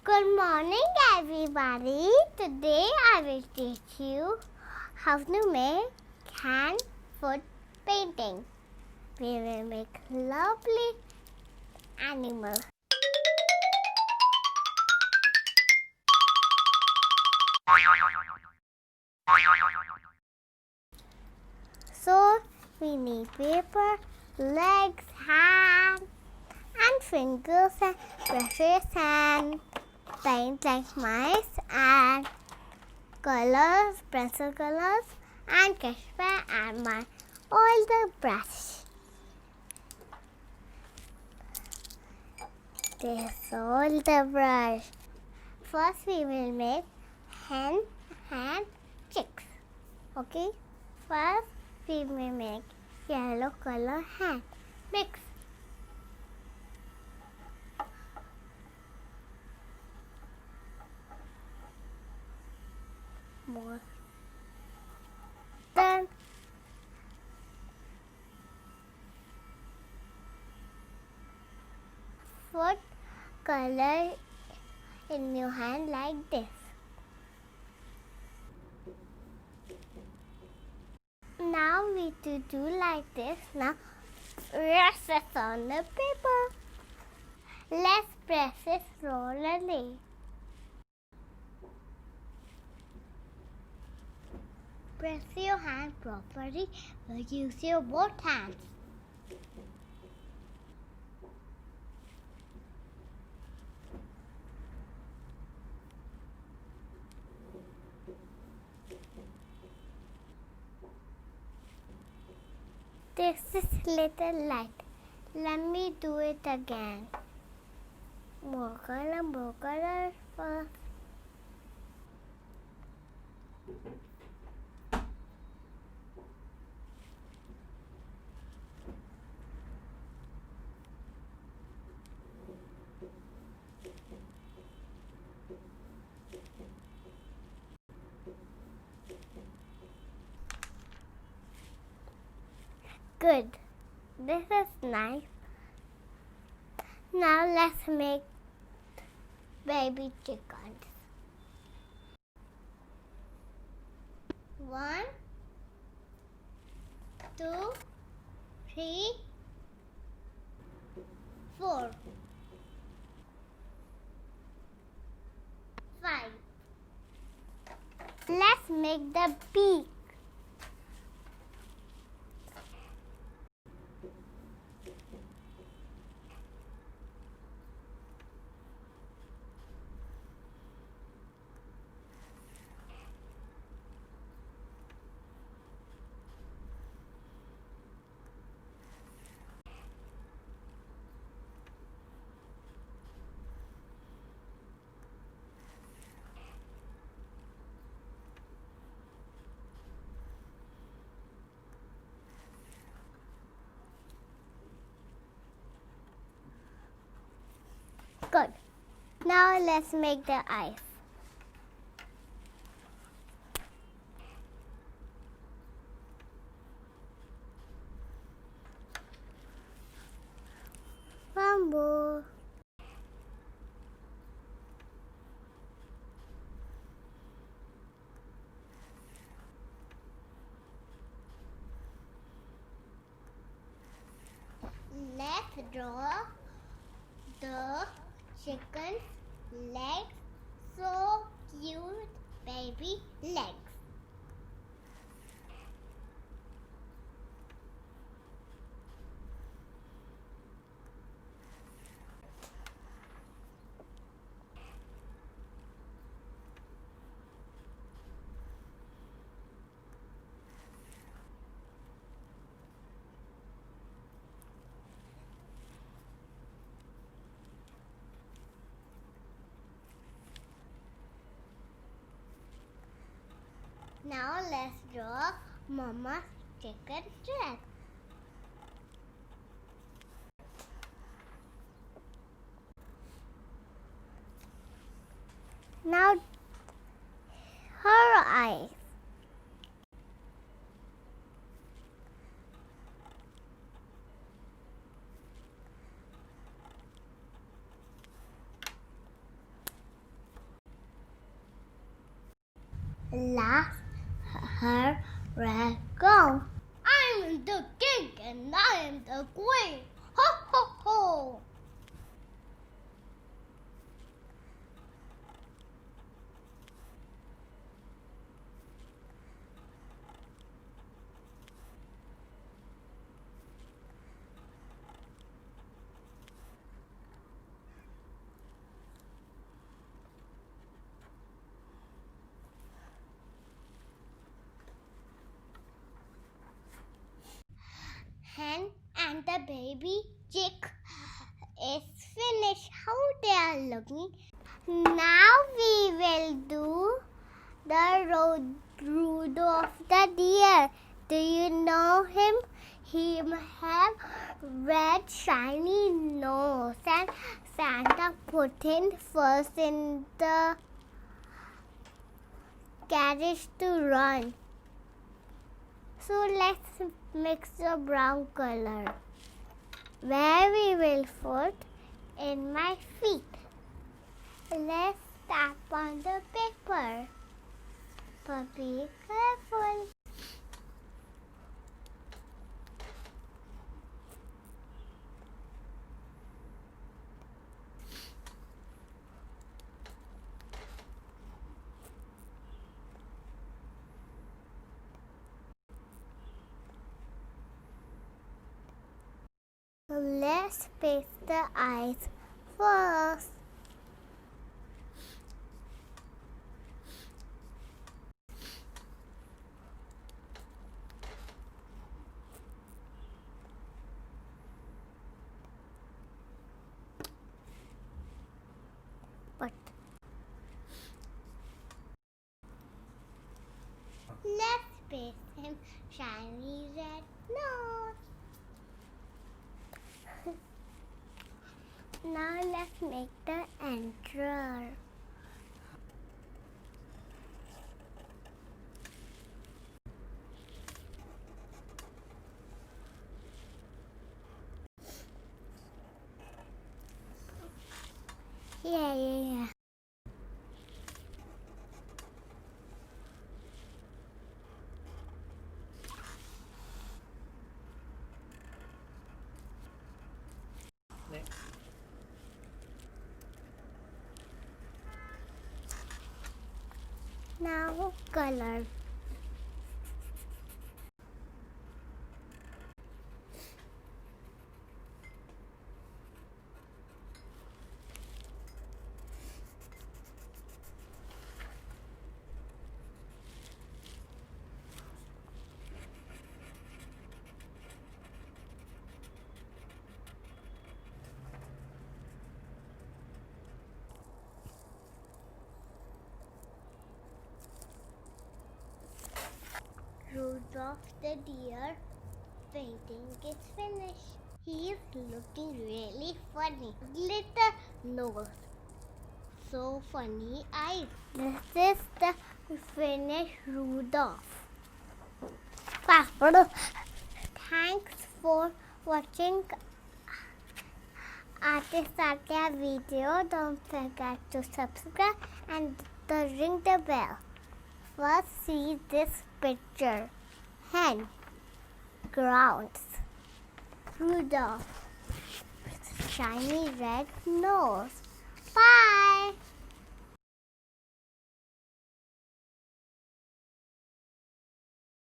Good morning, everybody. Today I will teach you how to make hand foot painting. We will make lovely animals. So we need paper, legs, hands, and fingers, and brushes, and paint like mice, and colors, pencil colors, and sketch pen, and my all the brush. This all the brush. First we will make hen and chicks. Okay. First we will make yellow color hen. Mix. More. Then foot color in your hand like this. Now we do like this. Now rest it on the paper. Let's press it slowly. Press your hand properly or use your both hands. This is little light. Let me do it again. More color first. Good. This is nice. Now let's make baby chickens. 1, 2, 3, 4, 5. Let's make the beak. Good. Now let's make the eyes. One more. Let's draw the chicken's legs. So cute, baby legs. Now let's draw Mama's chicken dress. Now her eyes. Laugh her red gown. I am the king and I am the queen. Ho ho ho! Hen and the baby chick is finished. How they are looking. Now we will do the Rudolph the deer. Do you know him? He have red shiny nose and Santa put him first in the carriage to run. So let's mix the brown color. Where we will put in my feet. Let's tap on the paper. But be careful. Let's paste the eyes first. But let's paste him shiny red nose. Now let's make the entrance. Yeah. Next. Now color. Rudolph the deer painting is finished. He is looking really funny. Glitter nose. So funny eyes. This is the finished Rudolph. Thanks for watching Artist Satya video. Don't forget to subscribe and ring the bell. First see this picture. Hen, grounds, Rudolph, shiny red nose. Bye.